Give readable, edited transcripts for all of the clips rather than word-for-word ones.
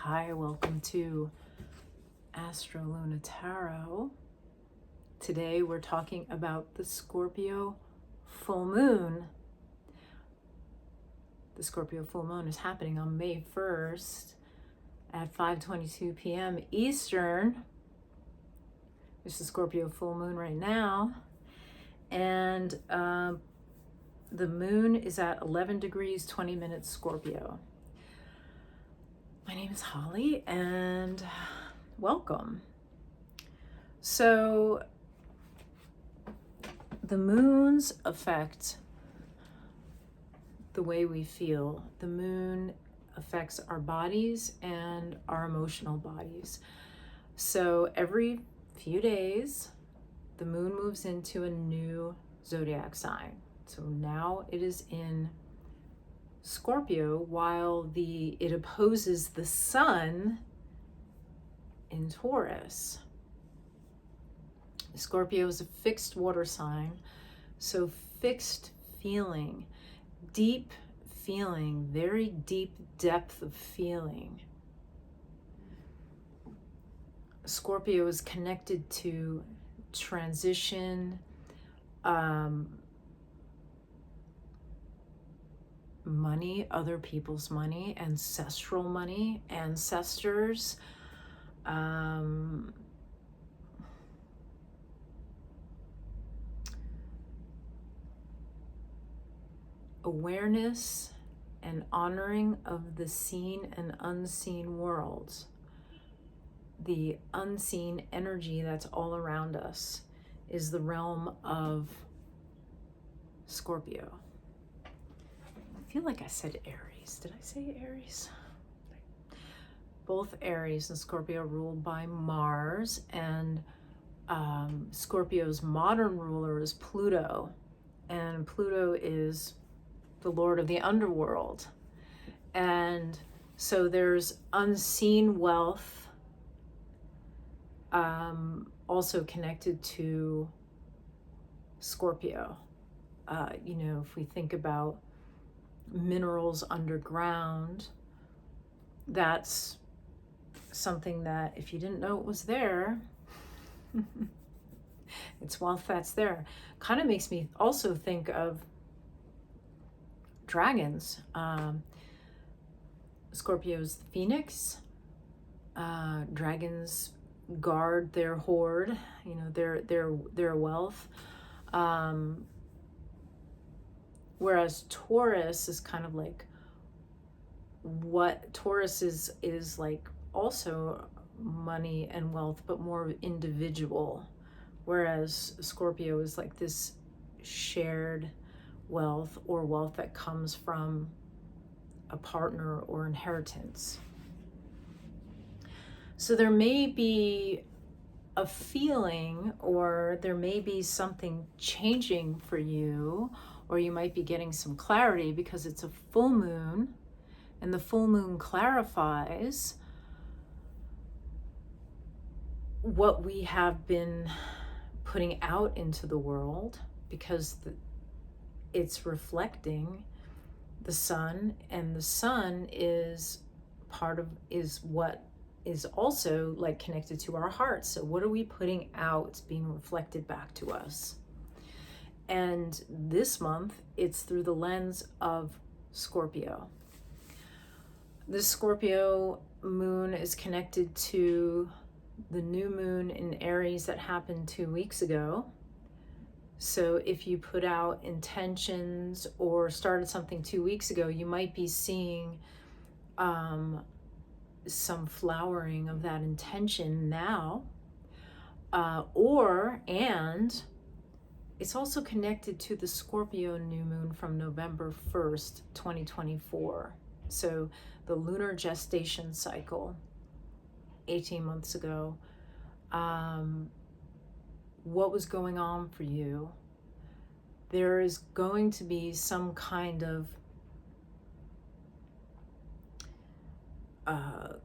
Hi, welcome to Astro Luna Tarot. Today we're talking about the Scorpio full moon. The Scorpio full moon is happening on May 1st at 5:22 p.m. Eastern. There's the Scorpio full moon right now. And the moon is at 11 degrees, 20 minutes Scorpio. My name is Holly and welcome. So the moons affect the way we feel. The moon affects our bodies and our emotional bodies. So every few days, the moon moves into a new zodiac sign. So now it is in Scorpio while it opposes the sun in Taurus. Scorpio is a fixed water sign, so fixed feeling, deep feeling, very deep depth of feeling. Scorpio is connected to transition, money, other people's money, ancestral money, ancestors, awareness and honoring of the seen and unseen worlds. The unseen energy that's all around us is the realm of Scorpio. I feel like I said Aries. Did I say Aries? Both Aries and Scorpio ruled by Mars, and Scorpio's modern ruler is Pluto, and Pluto is the lord of the underworld. And so there's unseen wealth also connected to Scorpio. If we think about minerals underground, that's something that if you didn't know it was there, it's wealth that's there. Kind of makes me also think of dragons. Scorpio's the phoenix. Dragons guard their hoard, their wealth. Whereas Taurus is kind of like what Taurus is like, also money and wealth, but more individual. Whereas Scorpio is like this shared wealth, or wealth that comes from a partner or inheritance. So there may be a feeling, or there may be something changing for you, or you might be getting some clarity because it's a full moon, and the full moon clarifies what we have been putting out into the world, because it's reflecting the sun, and the sun is what is also like connected to our hearts. So what are we putting out? It's being reflected back to us. And this month, it's through the lens of Scorpio. The Scorpio moon is connected to the new moon in Aries that happened 2 weeks ago. So if you put out intentions or started something 2 weeks ago, you might be seeing some flowering of that intention now. And it's also connected to the Scorpio new moon from November 1st, 2024. So the lunar gestation cycle, 18 months ago. What was going on for you? There is going to be some kind of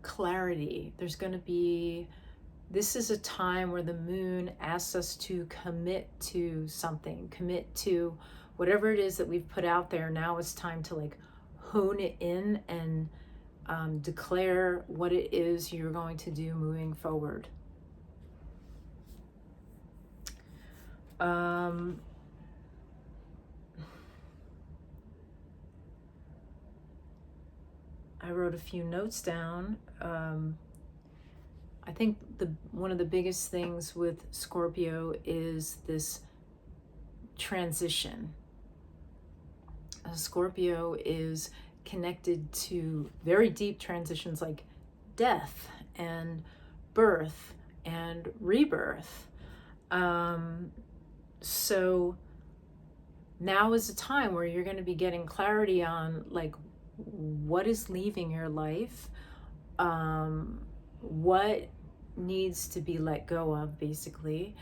clarity. There's going to be, this is a time where the moon asks us to commit to something, commit to whatever it is that we've put out there. Now it's time to like hone it in and declare what it is you're going to do moving forward. I wrote a few notes down. I think one of the biggest things with Scorpio is this transition. Scorpio is connected to very deep transitions like death and birth and rebirth. So now is a time where you're going to be getting clarity on like what is leaving your life, what needs to be let go of, basically.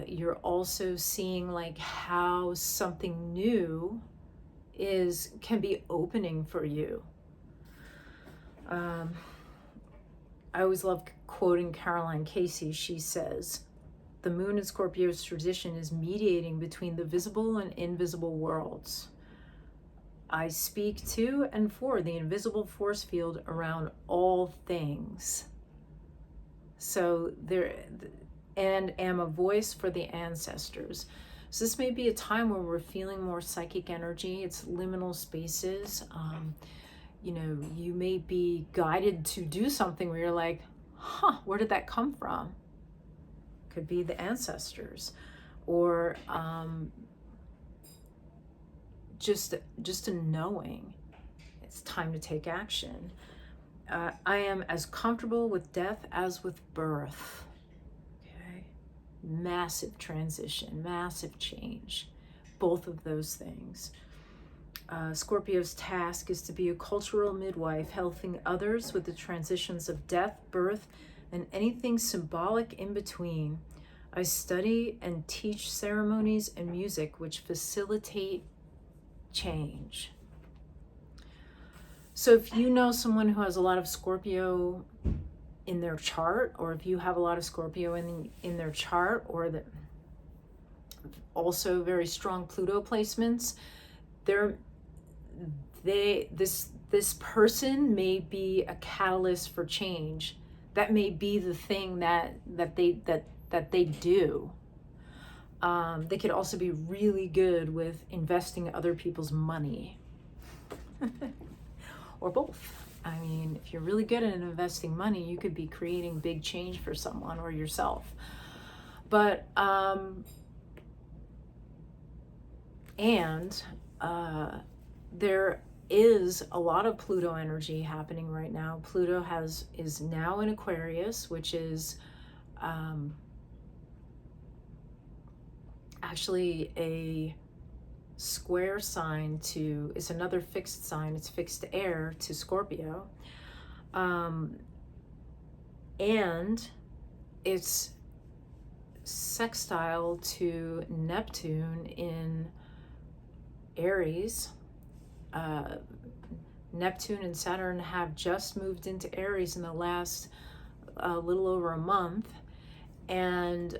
You're also seeing like how something new can be opening for you. I always love quoting Caroline Casey. She says, "The moon in Scorpio's tradition is mediating between the visible and invisible worlds. I speak to and for the invisible force field around all things. So and am a voice for the ancestors." So this may be a time where we're feeling more psychic energy. It's liminal spaces. You may be guided to do something where you're like, where did that come from? Could be the ancestors, or just a knowing it's time to take action. I am as comfortable with death as with birth. Okay, massive transition, massive change, both of those things. Scorpio's task is to be a cultural midwife, helping others with the transitions of death, birth, and anything symbolic in between. I study and teach ceremonies and music which facilitate change. So if you know someone who has a lot of Scorpio in their chart, or if you have a lot of Scorpio in their chart, or also very strong Pluto placements, this person may be a catalyst for change. That may be the thing that they do. They could also be really good with investing other people's money. Or both. I mean, if you're really good at investing money, you could be creating big change for someone or yourself. But there is a lot of Pluto energy happening right now. Pluto is now in Aquarius, which is actually a square sign it's another fixed sign. It's fixed air to Scorpio. And it's sextile to Neptune in Aries. Neptune and Saturn have just moved into Aries in the last little over a month, and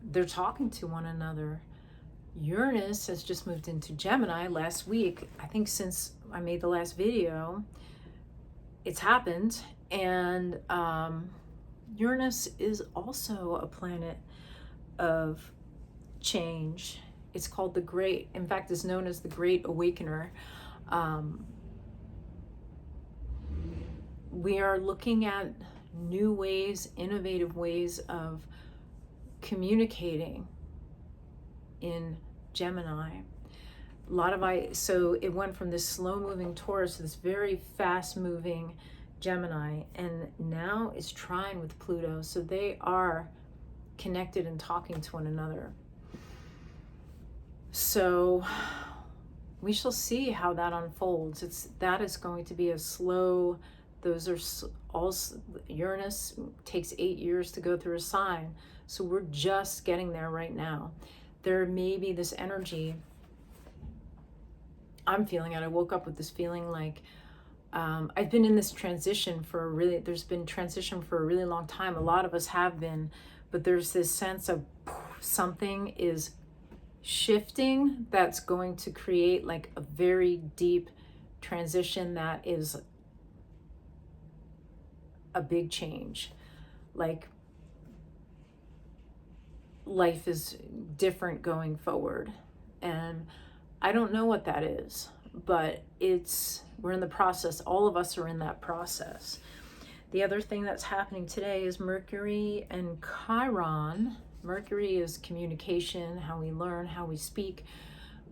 they're talking to one another. Uranus has just moved into Gemini last week. I think since I made the last video, it's happened. And Uranus is also a planet of change. It's called in fact, it's known as the Great Awakener. We are looking at new ways, innovative ways of communicating in Gemini. So it went from this slow moving Taurus to this very fast moving Gemini, and now it's trine with Pluto. So they are connected and talking to one another. So we shall see how that unfolds. That is going to be a slow, those are all, Uranus takes 8 years to go through a sign. So we're just getting there right now. There may be this energy, I'm feeling it. I woke up with this feeling like I've been in this transition there's been transition for a really long time. A lot of us have been, but there's this sense of something is shifting that's going to create like a very deep transition that is a big change. Like, life is different going forward. And I don't know what that is, but we're in the process. All of us are in that process. The other thing that's happening today is Mercury and Chiron. Mercury is communication, how we learn, how we speak.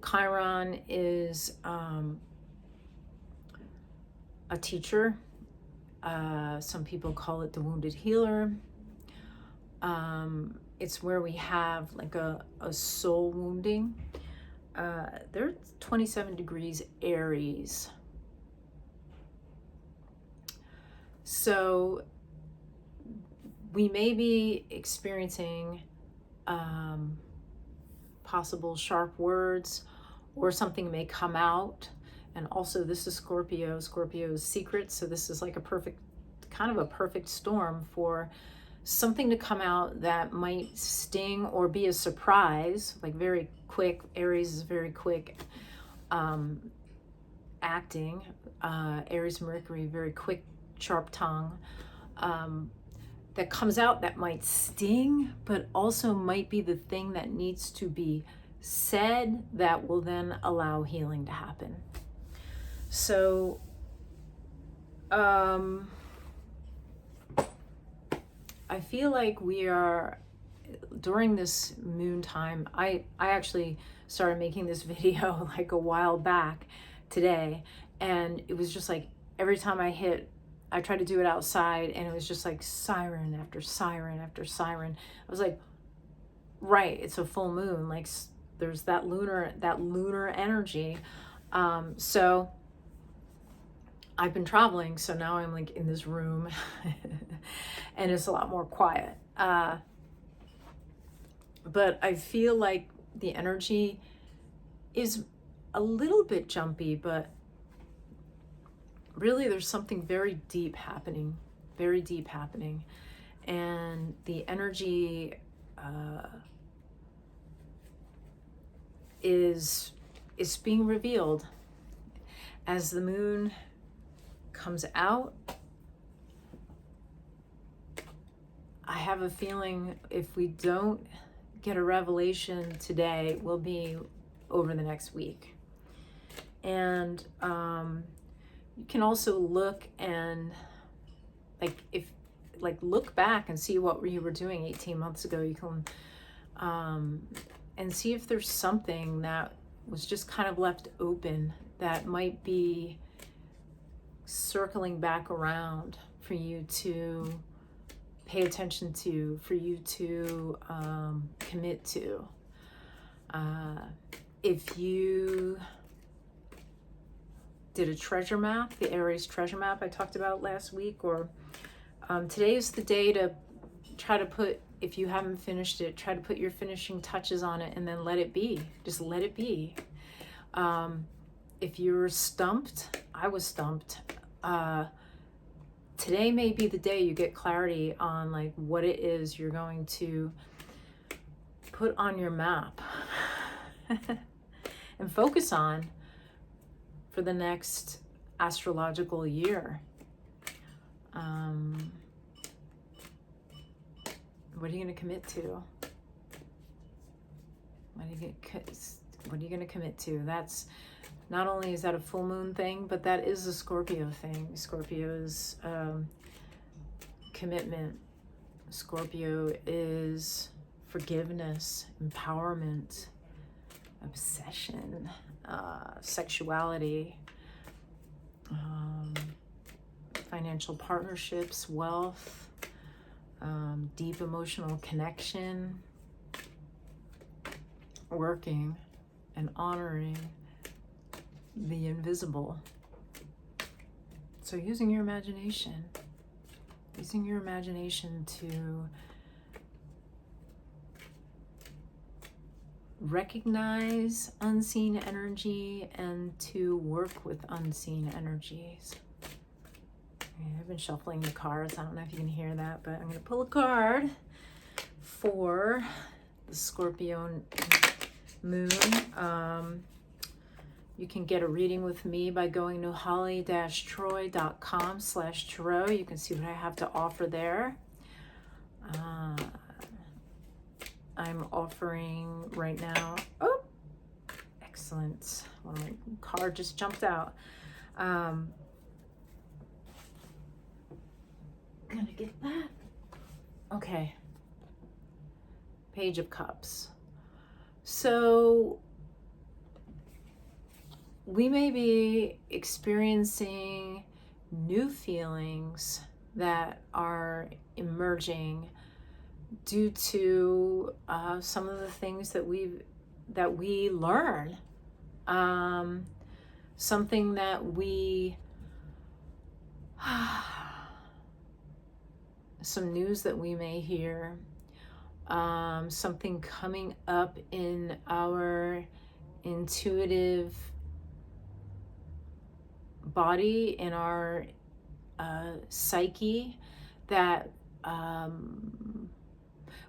Chiron is a teacher. Some people call it the wounded healer. It's where we have like a soul wounding. They're 27 degrees Aries. So we may be experiencing possible sharp words, or something may come out. And also, this is Scorpio. Scorpio's secret. So this is like a perfect storm for something to come out that might sting or be a surprise, like very quick. Aries is very quick acting. Aries Mercury, very quick, sharp tongue. That comes out that might sting, but also might be the thing that needs to be said that will then allow healing to happen. So, I feel like we are, during this moon time, I actually started making this video like a while back today, and it was just like every time I tried to do it outside, and it was just like siren after siren after siren. I was like, right, it's a full moon, like there's that lunar energy. So I've been traveling, so now I'm like in this room and it's a lot more quiet. But I feel like the energy is a little bit jumpy, but really there's something very deep happening. And the energy is being revealed as the moon comes out. I have a feeling if we don't get a revelation today, it will be over the next week. And you can also look and look back and see what you were doing 18 months ago. You can and see if there's something that was just kind of left open that might be circling back around for you to pay attention to, for you to commit to. If you did a treasure map, the Aries treasure map I talked about last week, or today is the day to try to put, if you haven't finished it, try to put your finishing touches on it and then let it be. Just let it be. If you're stumped, I was stumped. Today may be the day you get clarity on like what it is you're going to put on your map and focus on for the next astrological year. What are you going to commit to? What are you going to commit to? That's not only is that a full moon thing, but that is a Scorpio thing. Scorpio is commitment. Scorpio is forgiveness, empowerment, obsession, sexuality, financial partnerships, wealth, deep emotional connection, working and honoring the invisible. So using your imagination to recognize unseen energy and to work with unseen energies. I've been shuffling the cards. I don't know if you can hear that, but I'm going to pull a card for the Scorpio moon. You can get a reading with me by going to holly-troy.com/tarot. You can see what I have to offer there. I'm offering right now, oh, excellent. Well, my card just jumped out. Gonna get that. Okay. Page of Cups. So we may be experiencing new feelings that are emerging due to some of the things that we learn, something that we some news that we may hear, something coming up in our intuitive body, in our psyche, that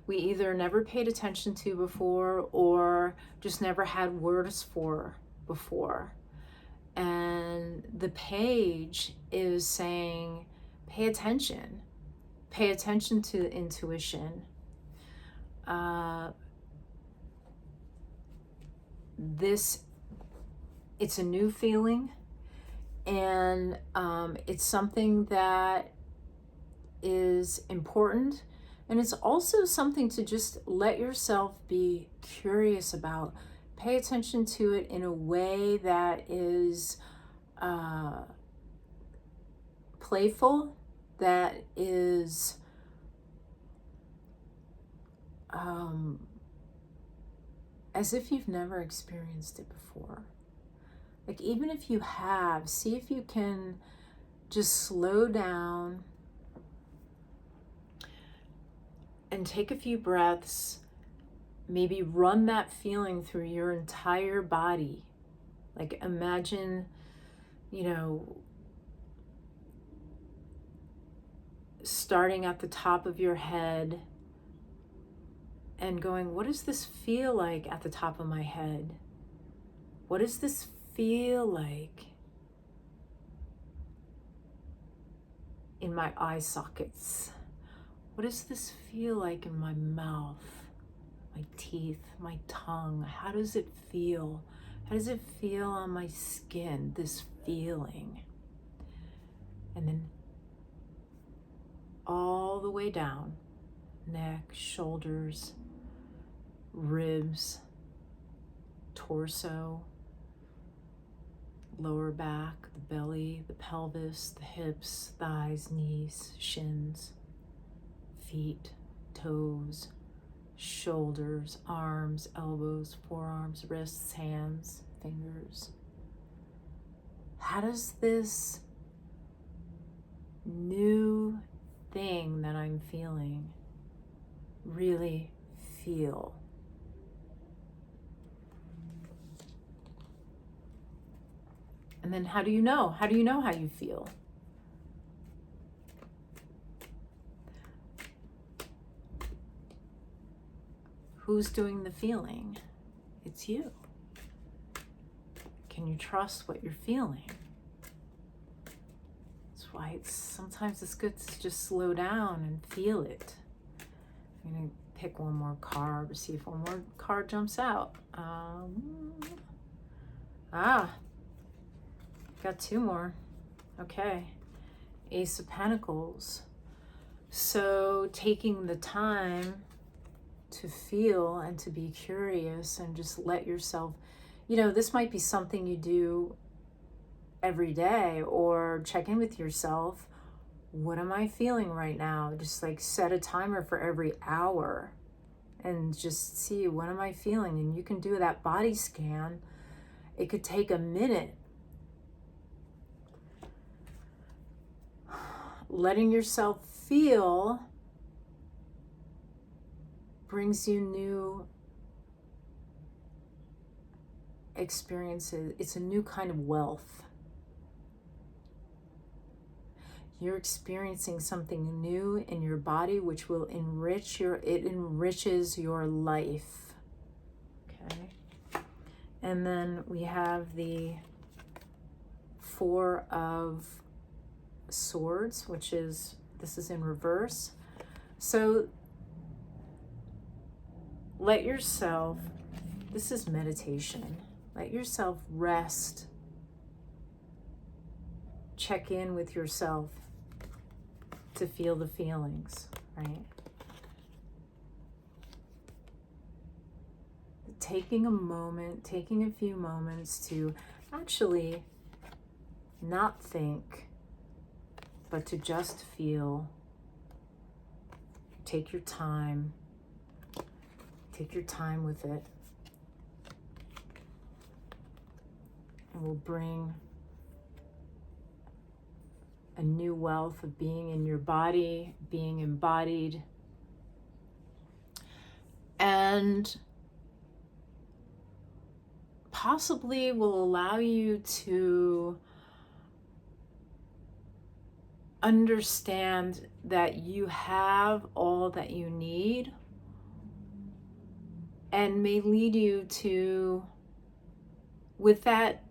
we either never paid attention to before or just never had words for before. And the page is saying, pay attention to intuition. It's a new feeling, and it's something that is important. And it's also something to just let yourself be curious about. Pay attention to it in a way that is playful, that is as if you've never experienced it before. Like, even if you have, see if you can just slow down and take a few breaths, maybe run that feeling through your entire body. Like, imagine, starting at the top of your head and going, what does this feel like at the top of my head? What does this feel like in my eye sockets? What does this feel like in my mouth, my teeth, my tongue? How does it feel? How does it feel on my skin, this feeling? And then all the way down, neck, shoulders, ribs, torso, lower back, the belly, the pelvis, the hips, thighs, knees, shins, feet, toes, shoulders, arms, elbows, forearms, wrists, hands, fingers. How does this new thing that I'm feeling really feel? And then how do you know? How do you know how you feel? Who's doing the feeling? It's you. Can you trust what you're feeling? That's why sometimes it's good to just slow down and feel it. I'm gonna pick one more card, see if one more card jumps out. Got two more. Okay. Ace of Pentacles. So taking the time to feel and to be curious and just let yourself, this might be something you do every day, or check in with yourself. What am I feeling right now? Just like set a timer for every hour and just see, what am I feeling? And you can do that body scan. It could take a minute. Letting yourself feel brings you new experiences. It's a new kind of wealth. You're experiencing something new in your body, which will enriches your life. Okay. And then we have the Four of Swords, which is, this is in reverse. So let yourself, this is meditation, let yourself rest. Check in with yourself to feel the feelings, right? Taking a moment, taking a few moments to actually not think, but to just feel. Take your time. Take your time with it. And will bring a new wealth of being in your body, being embodied. And possibly will allow you to understand that you have all that you need, and may lead you to, with that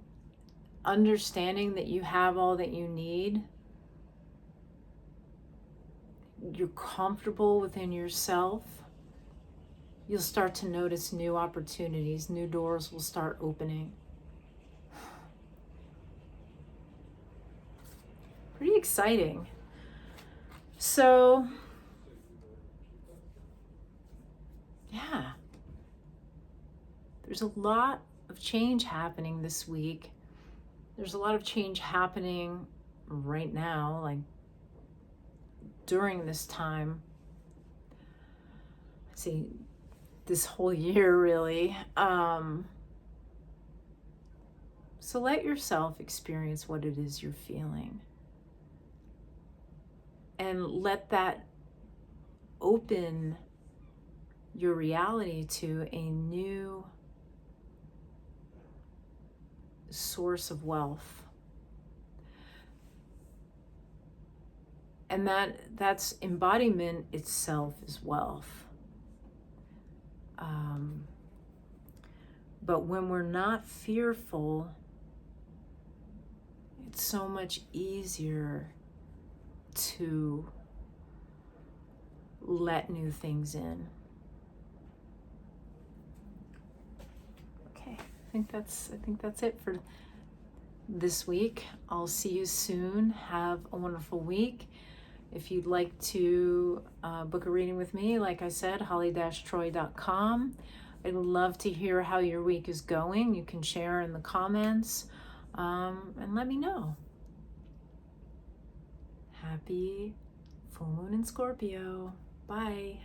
understanding that you have all that you need, you're comfortable within yourself, you'll start to notice new opportunities, new doors will start opening. Pretty exciting. So, yeah, there's a lot of change happening this week. There's a lot of change happening right now, like during this time. See, this whole year really. So let yourself experience what it is you're feeling. And let that open your reality to a new source of wealth. And that's embodiment itself is wealth. But when we're not fearful, it's so much easier to let new things in. Okay, I think that's it for this week. I'll see you soon. Have a wonderful week. If you'd like to book a reading with me, like I said, holly-troy.com. I'd love to hear how your week is going. You can share in the comments and let me know. Happy full moon in Scorpio. Bye.